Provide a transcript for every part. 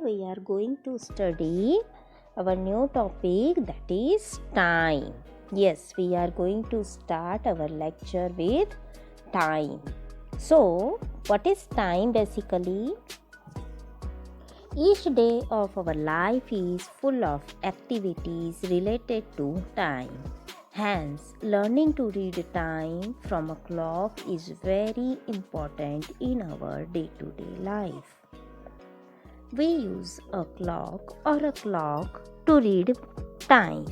we are going to study our new topic, that is time. Yes, we are going to start our lecture with time. So, what is time basically? Each day of our life is full of activities related to time. Hence, learning to read time from a clock is very important in our day-to-day life. We use a clock to read time.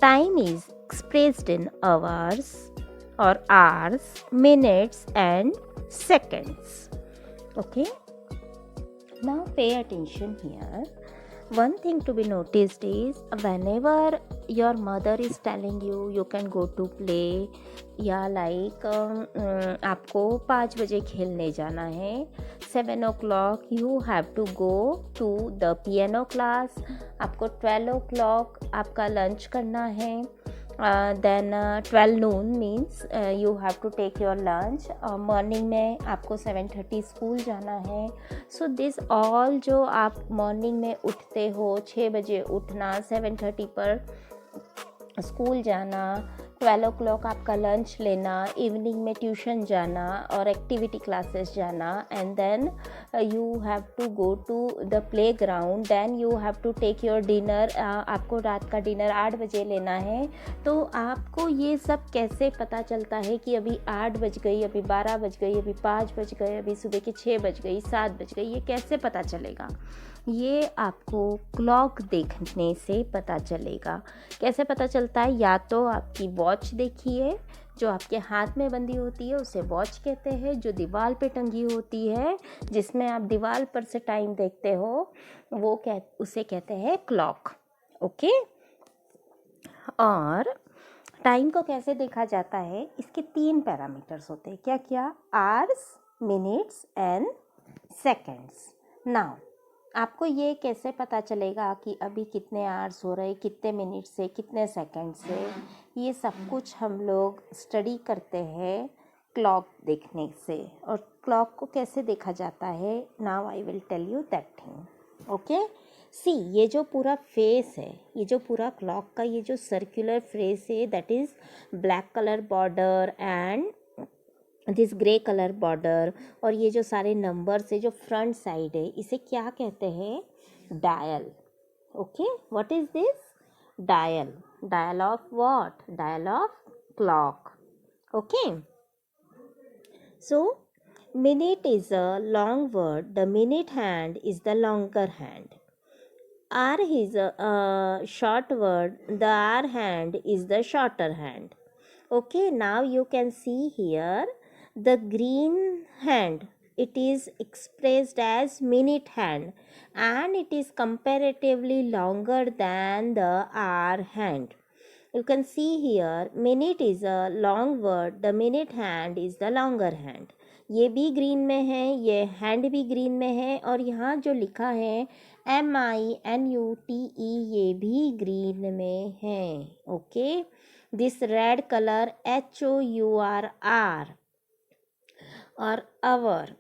Time is expressed in hours, minutes, and seconds. Okay? Now pay attention here. One thing to be noticed is whenever your mother is telling you can go to play या like आपको 5 बजे खेलने जाना है, 7 o'clock you have to go to the piano class, आपको 12 o'clock आपका lunch करना है, then 12 noon means you have to take your lunch, morning में आपको 7:30 स्कूल जाना है. सो दिस ऑल जो आप मॉर्निंग में उठते हो, 6 बजे उठना, 7:30 पर स्कूल जाना, 12 o'clock आपका लंच लेना, इवनिंग में ट्यूशन जाना और एक्टिविटी क्लासेस जाना, and then you have to go to the playground, then you have to take your dinner. आपको रात का डिनर 8 बजे लेना है. तो आपको ये सब कैसे पता चलता है कि अभी 8 बज गई, अभी 12 बज गई, अभी 5 बज गए, अभी सुबह के 6 बज गई, 7 बज गई? ये कैसे पता चलेगा? ये आपको क्लॉक देखने से पता चलेगा. कैसे पता चलता है? या तो आपकी वॉच देखिए, जो आपके हाथ में बंधी होती है उसे वॉच कहते हैं. जो दीवार पे टंगी होती है, जिसमें आप दीवार पर से टाइम देखते हो, उसे कहते हैं क्लॉक. ओके. और टाइम को कैसे देखा जाता है? इसके 3 पैरामीटर्स होते हैं. क्या क्या? Hours, minutes and seconds. Now आपको ये कैसे पता चलेगा कि अभी कितने आवर्स हो रहे, कितने मिनट से, कितने सेकंड से? ये सब कुछ हम लोग स्टडी करते हैं क्लॉक देखने से. और क्लॉक को कैसे देखा जाता है? Now I will tell you that thing. Okay. See, ये जो पूरा फेस है, ये जो पूरा क्लॉक का ये जो सर्कुलर फेस है, that is black colour border and this grey colour border. और ये जो सारे नंबर्स है जो फ्रंट साइड है, इसे क्या कहते हैं? Dial. Okay. What is this? Dial. Dial of what? Dial of clock. Okay. So minute is a long word. The minute hand is the longer hand. Hour is a short word. The hour hand is the shorter hand. Okay, now you can see here the green hand. It is expressed as minute hand and it is comparatively longer than the hour hand. You can see here minute is a long word. The minute hand is the longer hand. ये भी green में है, ये hand भी green में है, और यहाँ जो लिखा है MINUTE ये भी ग्रीन में है. Okay. This red colour HOUR और hour,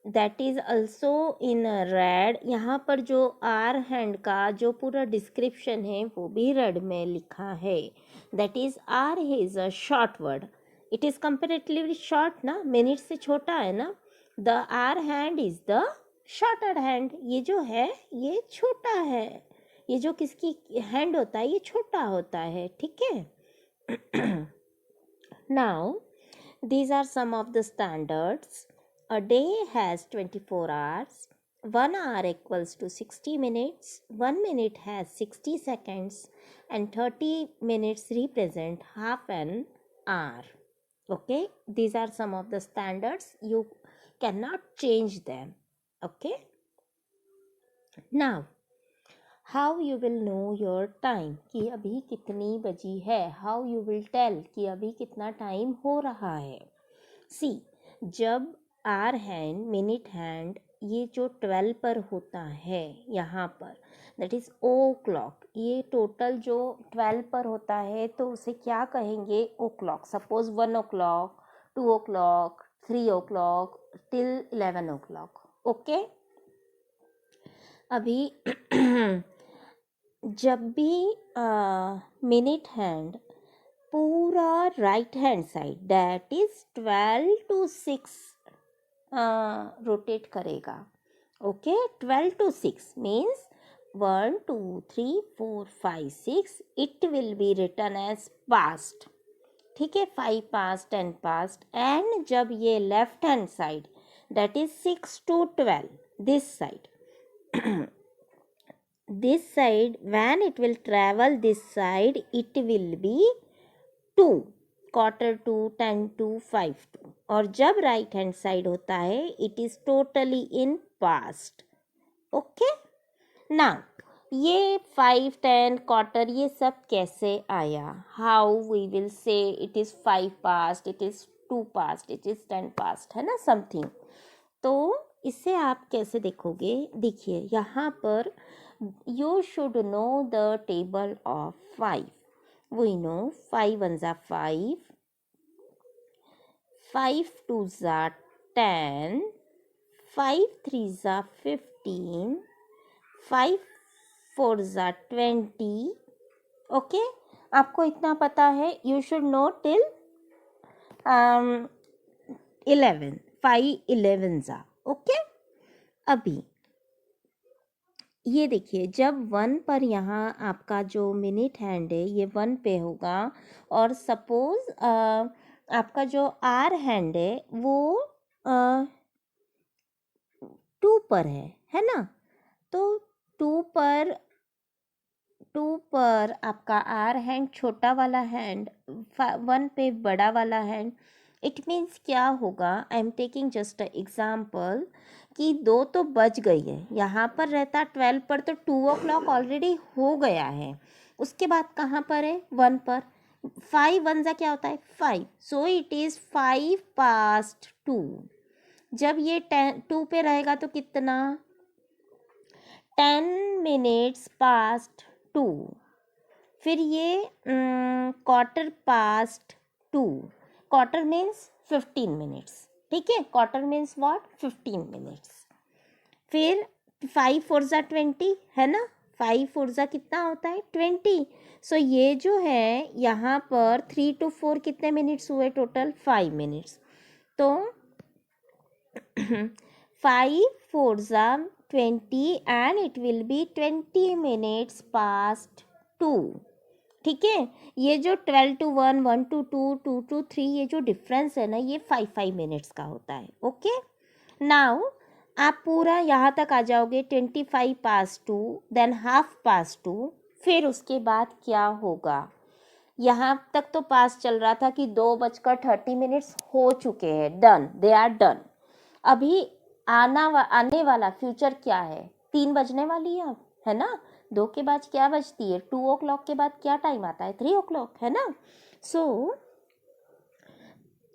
that is also in red. यहाँ पर जो आर हैंड का जो पूरा डिस्क्रिप्शन है वो भी रेड में लिखा है. That is hour is a short word. It is comparatively short ना, मिनट से छोटा है ना. The hour hand is the shorter hand. ये जो है ये छोटा है. ये जो किसकी हैंड होता है ये छोटा होता है. ठीक है. Now these are some of the standards. A day has 24 hours. 1 hour equals to 60 minutes. 1 minute has 60 seconds. And 30 minutes represent half an hour. Okay. These are some of the standards. You cannot change them. Okay. Now, how you will know your time कि अभी कितनी बजी है? How you will tell कि अभी कितना time हो रहा है? सी, जब आर हैंड, मिनट हैंड ये जो 12 पर होता है यहाँ पर, दैट इज़ ओ क्लॉक. ये टोटल जो 12 पर होता है तो उसे क्या कहेंगे? O'clock. Suppose 1 o'clock, 2 o'clock, 3 o'clock till 11 o'clock. Okay. अभी जब भी मिनट हैंड पूरा right hand side that is 12 to 6 rotate करेगा. Okay, 12 to 6 means 1 2 3 4 5 6 it will be written as past. ठीक है, 5 पास्ट 10 पास्ट. एंड जब ये left hand side that is 6 to 12 this side, this side when it will travel this side it will be 2 quarter to 10 to 5 to. और जब right hand side होता है it is totally in past. Okay, now ये 5 10 quarter ये सब कैसे आया? How we will say it is 5 past, it is 2 past, it is 10 past, है ना समथिंग. तो इसे आप कैसे देखोगे? देखिए यहाँ पर you should know the table of 5. We know 5 ones are 5, 5 twos are 10, 5 threes are 15, 5 fours are 20. Okay, आपको इतना पता है. You should know till 11. 5 11s are. Okay, अभी ये देखिए जब 1 पर यहाँ आपका जो मिनट हैंड है ये 1 पे होगा और सपोज आपका जो आर हैंड है वो 2 पर है ना. तो 2 पर आपका आर हैंड छोटा वाला हैंड, 1 पे बड़ा वाला हैंड. इट मीन्स क्या होगा? I am taking just a example कि 2 तो बज गई है. यहाँ पर रहता 12 पर तो 2 o'clock ऑलरेडी हो गया है. उसके बाद कहाँ पर है? 1 पर. 5 1 सा क्या होता है? 5. So it is 5 past 2. जब ये 2 पे रहेगा तो कितना? 10 minutes past 2. फिर ये quarter past 2. Quarter means 15 minutes. ठीक है, क्वार्टर मीन्स व्हाट? 15 मिनट्स. फिर 5 4 ज़ा 20 है ना. 5 4 ज़ा कितना होता है? 20. सो ये जो है यहाँ पर 3 to 4 कितने मिनट्स हुए टोटल? 5 मिनट्स. तो 5 4 ज़ा 20 and it will be 20 minutes past 2. ठीक है, ये जो 12 to 1 1 to 2 2 to 3 ये जो डिफरेंस है ना ये 5 मिनट्स का होता है. ओके, नाउ आप पूरा यहाँ तक आ जाओगे 25 past 2 देन हाफ पास्ट 2. फिर उसके बाद क्या होगा? यहाँ तक तो पास चल रहा था कि 2:30 हो चुके हैं. Done, they are done. अभी आने वाला फ्यूचर क्या है? 3 बजने वाली है अब, है ना. 2 के बाद क्या बजती है? 2 o'clock के बाद क्या टाइम आता है? 3 o'clock, है ना. सो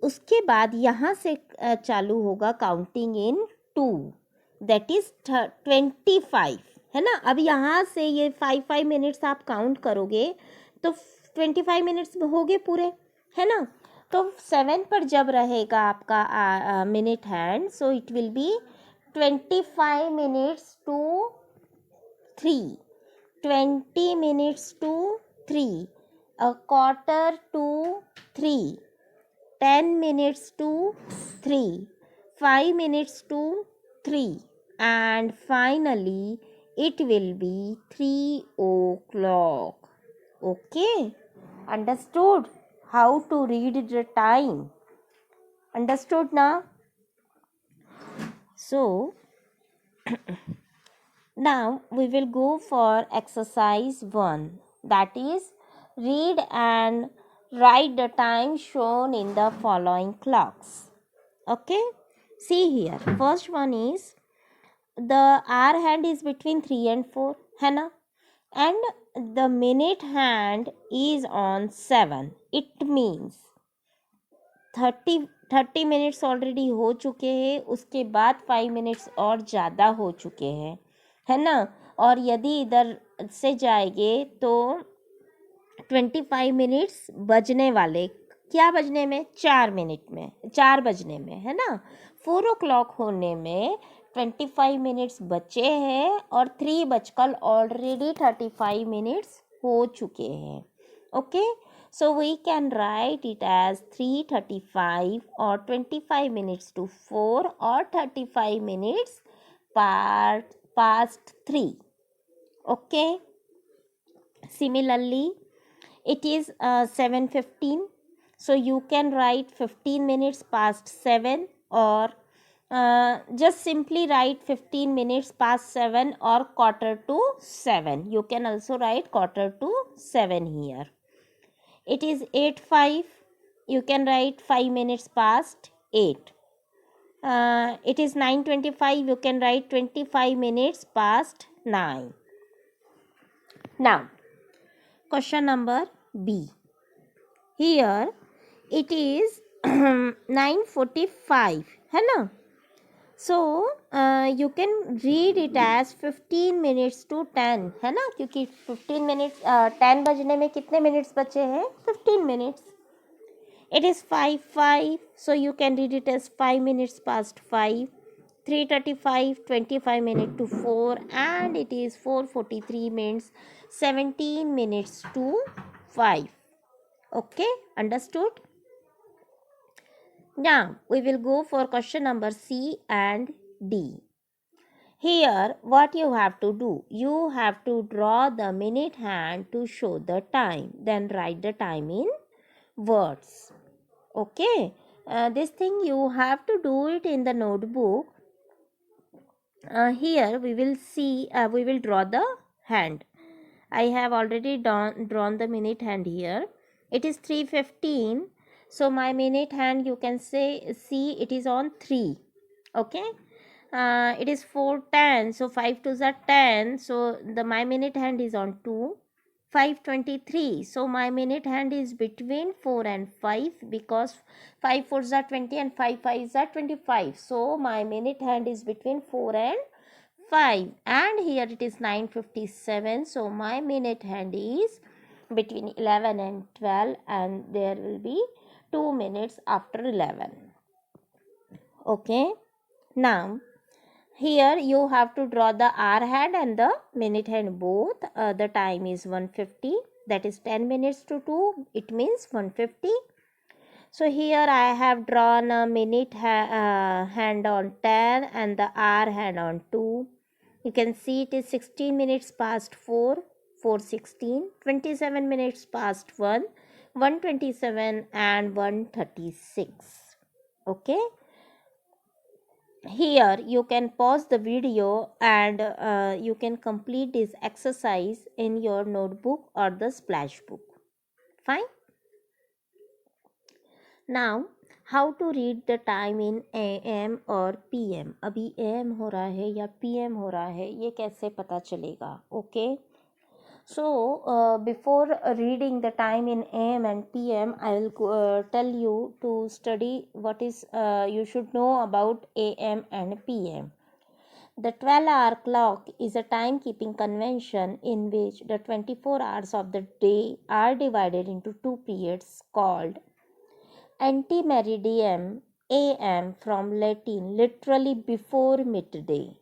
उसके बाद यहाँ से चालू होगा काउंटिंग इन 2 दैट इज 25, है ना. अब यहाँ से ये 5 मिनट्स आप काउंट करोगे तो 25 मिनट्स हो गए पूरे, है ना. तो 7 पर जब रहेगा आपका minute hand so it will B 25 minutes to 3, 20 minutes to 3, a quarter to 3, 10 minutes to 3, 5 minutes to 3, and finally it will be 3 o'clock. Okay, understood how to read the time? Understood now? So now we will go for exercise 1, that is read and write the time shown in the following clocks. Okay, see here, first one is the hour hand is between 3 and 4, है ना, and the minute hand is on 7. It means 30 minutes already हो चुके हैं. उसके बाद 5 minutes और ज़्यादा हो चुके हैं, है ना. और यदि इधर से जाएंगे तो 25 मिनट्स बजने वाले. क्या बजने में? 4 मिनट में, 4 बजने में, है ना. 4 o'clock होने में 25 मिनट्स बचे हैं और 3 बजकर ऑलरेडी 35 मिनट्स हो चुके हैं. Okay, so we can write it as 3:35 or 25 minutes to 4 or 35 minutes past 3. Okay, similarly it is 7:15, so you can write 15 minutes past 7 or just simply write 15 minutes past 7 or quarter to 7. You can also write quarter to 7 here. It is 8:05, you can write 5 minutes past 8. It is 9:25, you can write 25 minutes past 9. Now, question number B. Here it is 9:45, है ना? So you can read it as 15 minutes to 10, है ना? क्योंकि 15 minutes 10 बजने में कितने minutes बचे हैं? 15 minutes. It is 5:05, so you can read it as 5 minutes past 5. 3:35, 25 minutes to 4, and it is 4:43 minutes, 17 minutes to 5. Okay, understood? Now we will go for question number C and D. Here what you have to do, you have to draw the minute hand to show the time, then write the time in words. Okay, this thing you have to do it in the notebook. Here we will see, we will draw the hand. I have already drawn the minute hand here. It is 3:15, so my minute hand you can see it is on 3. Okay, it is 4:10, so 5 2s are 10, so my minute hand is on 2. 5:23, so my minute hand is between 4 and 5, because 5 4s are 20 and 5 5s are 25, so my minute hand is between 4 and 5. And here it is 9:57, so my minute hand is between 11 and 12, and there will be 2 minutes after 11. Okay, now here you have to draw the hour hand and the minute hand both. The time is 1:50, that is 10 minutes to 2, it means 1:50. So here I have drawn a minute hand on 10 and the hour hand on 2. You can see it is 16 minutes past 4, 4:16, 27 minutes past 1, 1:27, and 1:36. Okay, here you can pause the video and you can complete this exercise in your notebook or the splash book. Fine. Now how to read the time in AM or PM. अभी AM हो रहा है या PM हो रहा है, ये कैसे पता चलेगा? Okay, so before reading the time in AM and PM, I will tell you to study what is you should know about AM and PM. The 12-hour clock is a timekeeping convention in which the 24 hours of the day are divided into two periods called antemeridian AM, from Latin literally before midday,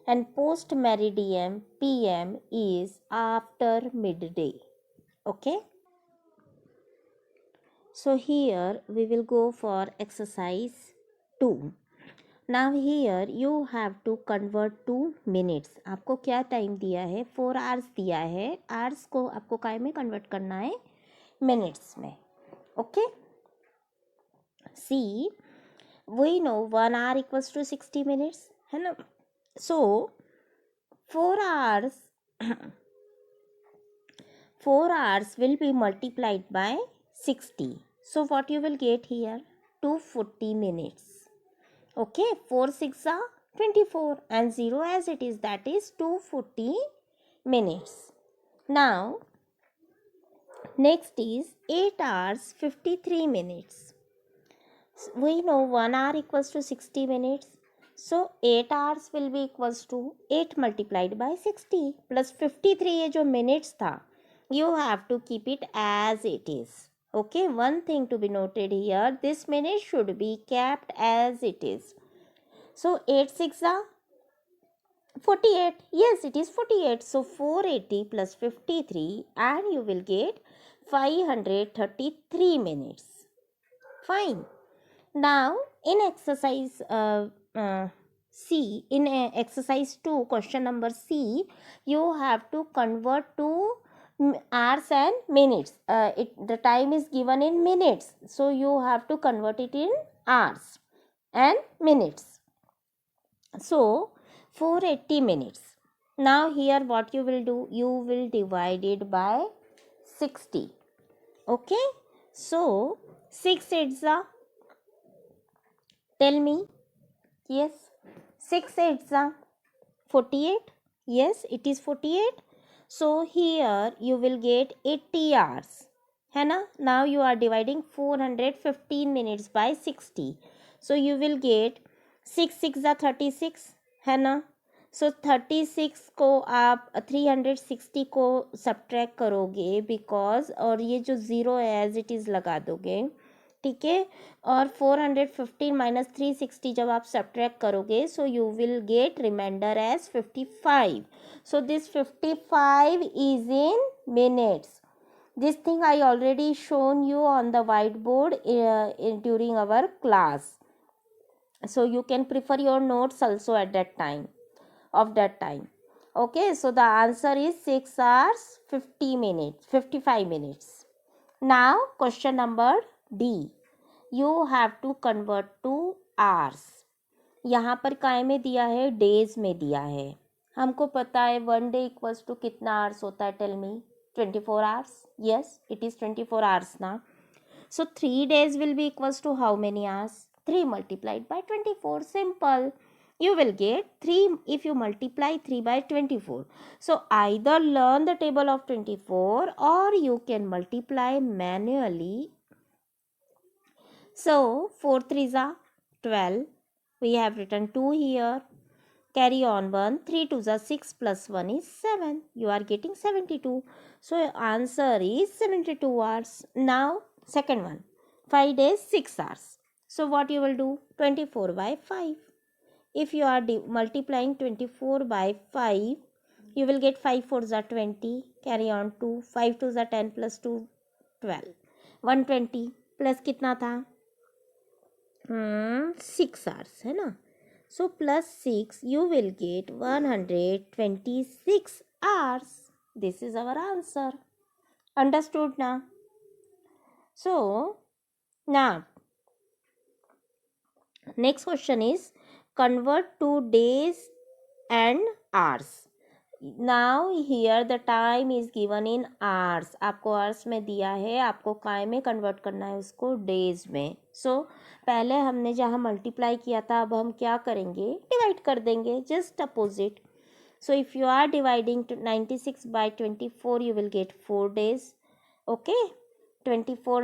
and postmeridian PM is after midday. Okay, so here we will go for exercise 2. Now here you have to convert to minutes. आपको क्या time दिया है? 4 hours दिया है. hours को आपको काय में कन्वर्ट करना है? minutes में. Okay, see, we know 1 hour equals to 60 minutes, है ना? So 4 hours 4 hours will be multiplied by 60. So what you will get here? 240 minutes. Okay, 4 6 are 24 and 0 as it is, that is 240 minutes. Now next is 8 hours 53 minutes. We know 1 hour equals to 60 minutes. So 8 hours will be equals to 8 multiplied by 60 plus 53. ये जो minutes था, you have to keep it as it is. Okay, one thing to be noted here, this minute should be kept as it is. So 8 6 are 48. Yes, it is 48. So 480 plus 53 and you will get 533 minutes. Fine. Now in exercise C, in exercise 2, question number C, you have to convert to hours and minutes. The time is given in minutes, so you have to convert it in hours and minutes. So 480 minutes. Now here what you will do, you will divide it by 60. Okay, so 6 8s are, tell me. Yes, 6 8s are 48. Yes, it is 48. So here you will get 80 hours. है ना? Now you are dividing 415 minutes by 60. So you will get 6 6 are 36. है ना? So 36 को आप 360 को subtract करोगे because, और ये जो ज़ीरो है एज इट इज़ लगा दोगे, ठीक है, और 415 माइनस 360 जब आप सब्ट्रैक्ट करोगे so you will get reminder as 55. So this 55 is in minutes. This thing I already shown you on the whiteboard during our class. So you can prefer your notes also at that time, of that time. Okay, so the answer is 6 hours 50 minutes, 55 minutes. Now question number D. You have to convert to hours. यहाँ पर काय में दिया है, days में दिया है. हमको पता है 1 day इक्वल्स टू कितना आवर्स होता है, tell me. 24 hours. Yes, it is 24 hours now. So 3 days will be equals to how many hours? 3 multiplied by 24. Simple. You will get 3 if you multiply 3 by 24. So either learn the table of 24 or you can multiply manually. So 4 3s are 12. We have written 2 here. Carry on 1. 3 2s are 6 plus 1 is 7. You are getting 72. So answer is 72 hours. Now second one. 5 days 6 hours. So what you will do? 24 by 5. If you are multiplying 24 by 5, you will get 5 4s are 20. Carry on 2. 5 2s are 10 plus 2 12. 120 plus कितना था? 6 hours है ना. So plus 6 you will get 126 hours. This is our answer. Understood now? So now next question is convert to days and hours. Now here the time is given in hours. आपको hours में दिया है, आपको काय में convert करना है उसको, days में. So पहले हमने जहाँ multiply किया था अब हम क्या करेंगे, divide कर देंगे, just opposite. So if you are dividing 96 by 24 you will get 4 days. Okay, 24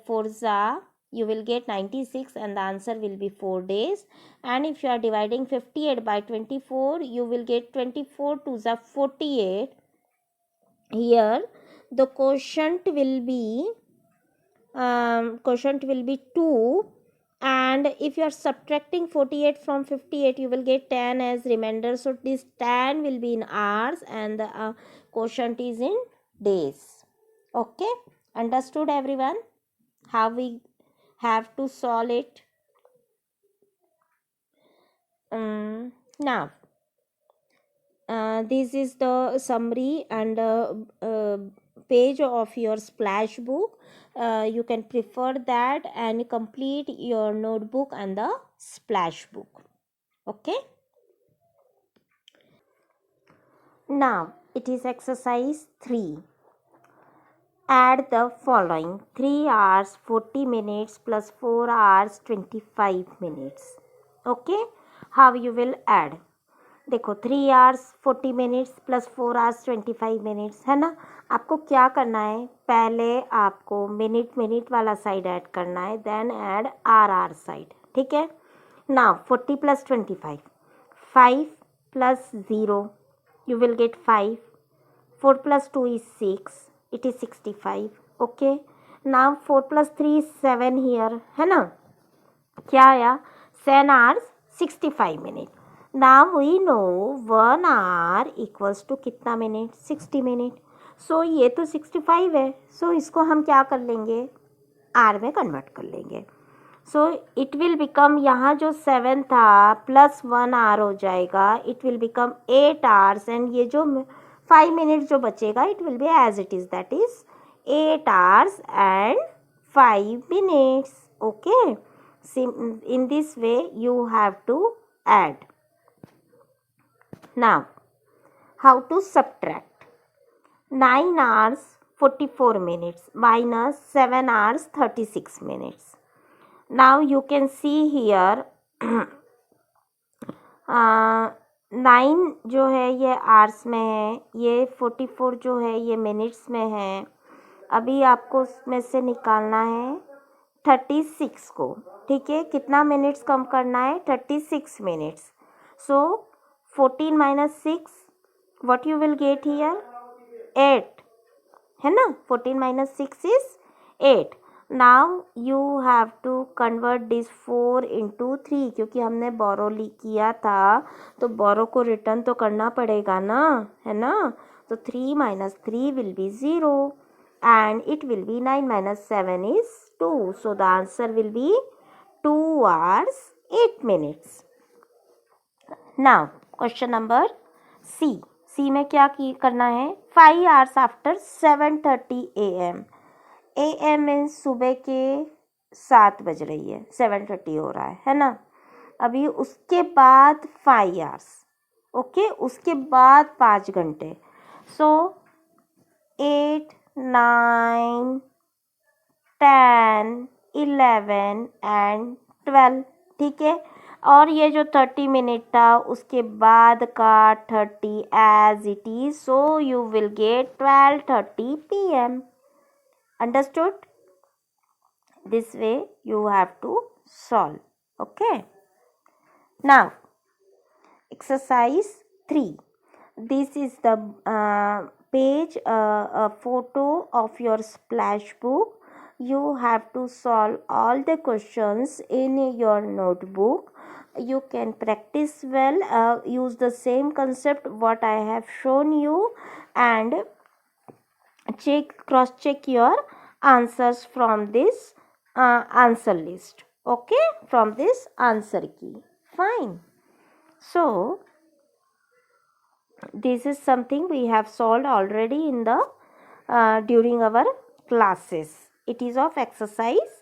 4s are, you will get 96 and the answer will be 4 days. And if you are dividing 58 by 24 you will get 24 2s are 48. Here the quotient will be 2, and if you are subtracting 48 from 58 you will get 10 as remainder. So this 10 will be in hours and the quotient is in days. Okay, understood everyone how we have to solve it? Now this is the summary and page of your splash book. You can prefer that and complete your notebook and the splash book. Okay, now it is exercise 3. Add the following: 3 hours 40 minutes plus 4 hours 25 minutes. Okay, how you will add? देखो 3 hours 40 minutes plus 4 hours 25 minutes है ना. आपको क्या करना है, पहले आपको minute वाला साइड ऐड करना है, देन ऐड आर साइड. ठीक है. Now 40 plus 25, 5 plus 0 you will get 5. 4 plus 2 is 6. It is 65. Okay. Now 4 plus 3 is 7 here है ना. क्या आया? 7 hours 65 minute. Now we know 1 hour equals to कितना मिनट, 60 मिनट. सो ये तो 65 है, सो इसको हम क्या कर लेंगे, आर में कन्वर्ट कर लेंगे. सो इट विल बिकम, यहाँ जो 7 था प्लस 1 आवर हो जाएगा, it will become 8 hours. And ये जो 5 मिनट जो बचेगा, it will be as it is, that is 8 hours and 5 minutes. Okay, in this way you have to add. Now how to subtract? 9 hours 44 minutes minus 7 hours 36 minutes. Now you can see here 9 जो है ये hours में है, ये 44 जो है ये minutes में है. अभी आपको उसमें से निकालना है 36 को. ठीक है, कितना मिनट्स कम करना है, 36 minutes. So 14 minus 6, what you will get here, 8 है ना. 14 minus 6 is 8. Now you have to convert this 4 into 3, क्योंकि हमने बोरो किया था तो बोरो को रिटर्न तो करना पड़ेगा ना, है ना. तो 3 minus 3 will be 0 and it will be 9 minus 7 is 2. So the answer will be 2 hours 8 minutes. Now question number C. C में क्या करना है, 5 hours after 7:30 AM. AM means सुबह के 7 बज रही है, 7:30 हो रहा है ना. अभी उसके बाद 5 hours. ओके, उसके बाद 5 घंटे. सो 8 9 10 11 एंड 12. ठीक है, और ये जो 30 मिनट था उसके बाद का 30 as it is. So you will get 12:30 PM. Understood? This way you have to solve. Okay, now exercise 3. This is the page, a photo of your splash book. You have to solve all the questions in your notebook. You can practice well, use the same concept what I have shown you, and cross check your answers from this answer list. Okay, from this answer key. Fine. So this is something we have solved already in the during our classes. It is of exercise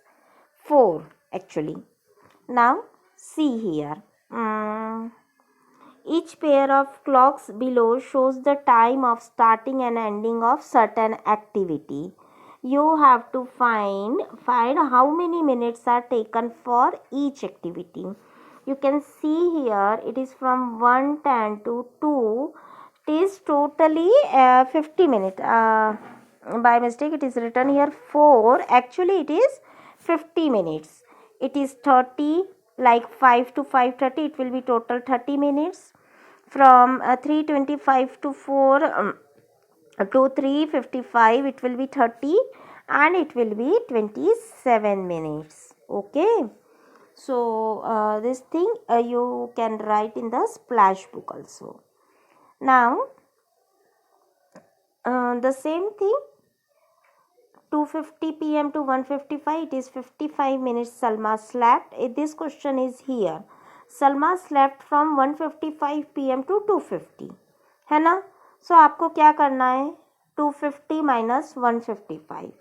4 actually. Now see here, each pair of clocks below shows the time of starting and ending of certain activity. You have to find how many minutes are taken for each activity. You can see here it is from 1:10 to 2. It is totally 50 minutes. By mistake it is written here 4. Actually it is 50 minutes. It is 30, like 5 to 5:30 it will be total 30 minutes. From 3:25 to 4 to 3:55 it will be 30, and it will be 27 minutes. Okay, so this thing you can write in the splash book also. Now the same thing, 2:50 PM to 1:55 it is 55 minutes Salma slept. This question is here, Salma slept from 1:55 PM to 2:50, है ना. सो आपको क्या करना है, 250 minus 155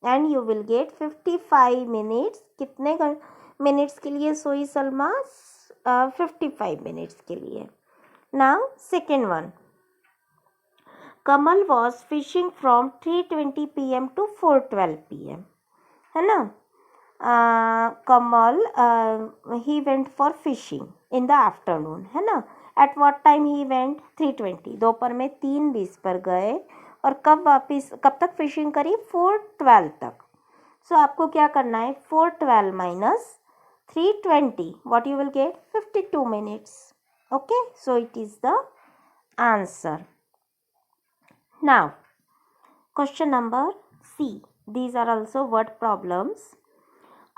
and you will get 55 minutes. कितने minutes के लिए सोई सलमा, 55 मिनट्स के लिए. Now second one, Kamal was fishing from 3:20 PM to 4:12 PM, है ना. Kamal he went for fishing in the afternoon, है ना. At what time he went, 3:20, दोपहर में 3:20 पर गए. और कब तक फिशिंग करी, 4:12 तक. सो आपको क्या करना है, 4:12 minus 3:20, what you will gate, 52 minutes. Okay, so it is the answer. Now question number C. These are also word problems.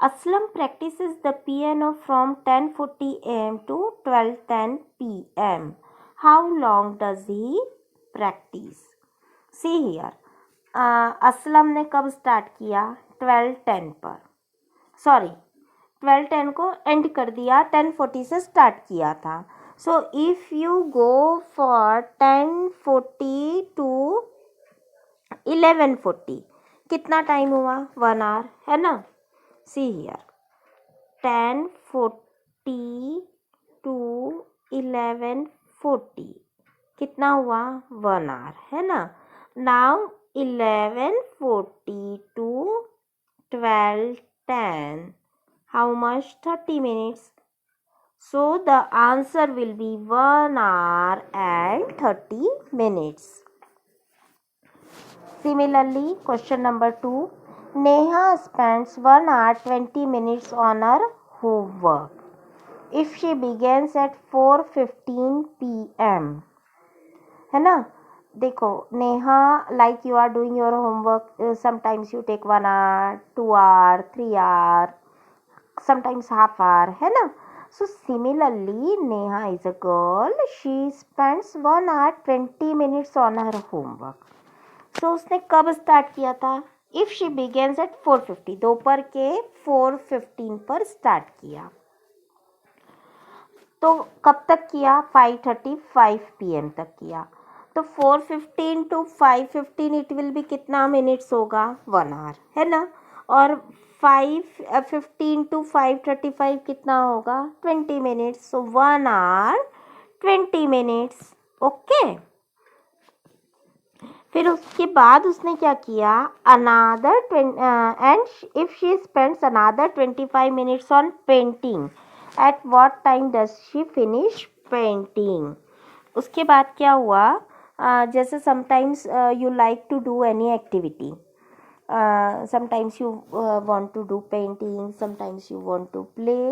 Aslam practices the piano from 10:40 a.m. to 12:10 p.m. How long does he practice? See here. Aslam ने कब start किया? 12:10 पर, sorry 12:10 को and कर दिया, 10:40 से start किया था. So if you go for 10:40 to 11:40, कितना टाइम हुआ? 1 आवर, है ना. सी हियर 10:40 टू 11:40 कितना हुआ? 1 आवर, है ना. Now 11:40 to 12:10, how much? 30 minutes. So the answer will be 1 hour and 30 minutes. Similarly, question number 2. Neha spends 1 hour 20 minutes on her homework. If she begins at 4:15 p.m. है ना. देखो Neha, like you are doing your homework, sometimes you take 1 hour, 2 hour, 3 hour, sometimes half hour, है ना. So similarly, Neha is a girl. She spends 1 hour 20 minutes on her homework. So उसने कब start किया था? If she begins at 4:50, दोपहर के 4:15 पर start किया. तो कब तक किया? 5:35 p.m. तक किया. तो 4:15 to 5:15 इट विल बी कितना मिनट्स होगा? 1 hour, है ना. और 5:15 to 5:35 कितना होगा? 20 minutes. So 1 hour 20 minutes. Okay. फिर उसके बाद उसने क्या किया? Another and if she spends another 25 minutes on painting, at what time does she finish painting? उसके बाद क्या हुआ? जैसे sometimes you like to do any activity, sometimes you want to do painting, sometimes you want to play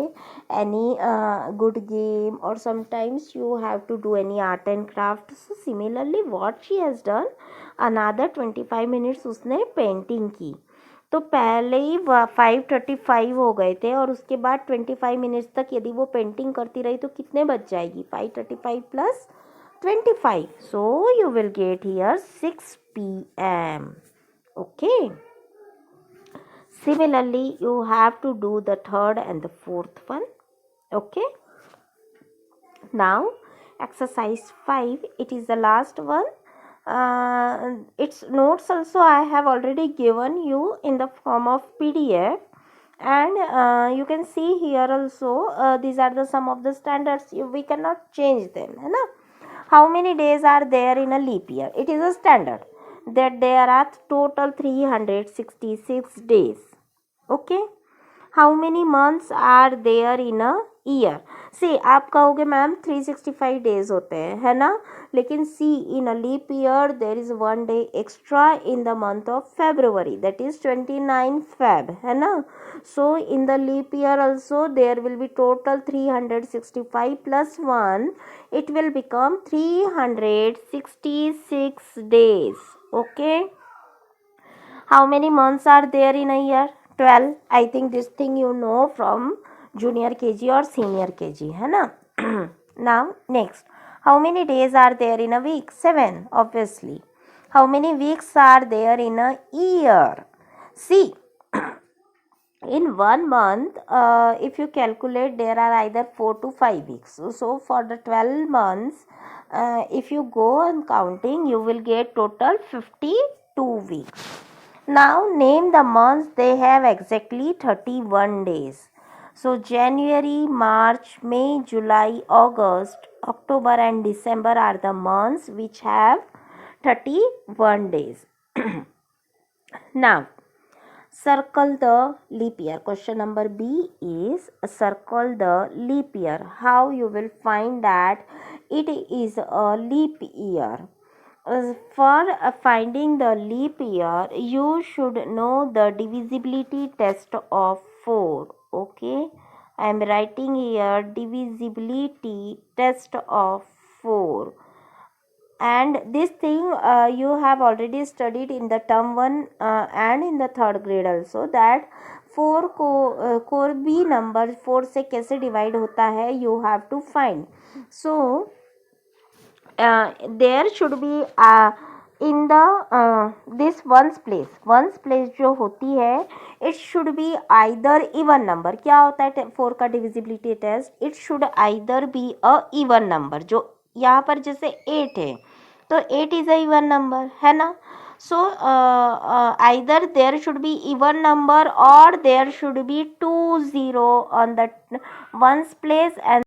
any good game, or sometimes you have to do any art and craft. So similarly what she has done, another 25 minutes उसने painting की. तो पहले ही 5:35 हो गए थे और उसके बाद 25 मिनट्स तक यदि वो पेंटिंग करती रही तो कितने बच जाएगी? 5:35 plus 25. So you will get here 6 p.m. Okay. Similarly, you have to do the third and the fourth one. Okay. Now, exercise 5. It is the last one. Its notes also I have already given you in the form of PDF. And you can see here also, these are the some of the standards. We cannot change them. है ना? How many days are there in a leap year? It is a standard that there are total 366 days. Okay. How many months are there in a year? See, आप कहोगे ma'am 365 days होते हैं, है ना. लेकिन see, in a leap year there is 1 day extra in the month of February, that is 29 Feb, है ना. So in the leap year also there will be total 365 plus 1, it will become 366 days. Okay. How many months are there in a year? 12. I think this thing you know from junior KG or senior KG, है ना. Now next, how many days are there in a week? 7, obviously. How many weeks are there in a year? See, in 1 month, if you calculate, there are either 4 to 5 weeks. So for the 12 months, if you go on counting, you will get total 52 weeks. Now name the months. They have exactly 31 days. So January, March, May, July, August, October and December are the months which have 31 days. Now circle the leap year. Question number B is circle the leap year. How you will find that it is a leap year? For finding the leap year, you should know the divisibility test of 4. Okay, I am writing here divisibility test of 4. And this thing you have already studied in the term 1 and in the third grade also, that four को कोई भी number 4 से कैसे divide होता है, you have to find. So there should be in the this ones place जो होती है, it should be either even number. क्या होता है 4 का divisibility test? It should either be a even number. जो यहाँ पर जैसे 8 है तो 8 इज अ इवन नंबर, है ना. So either there should be even number और there should be 2 0 on the ones place and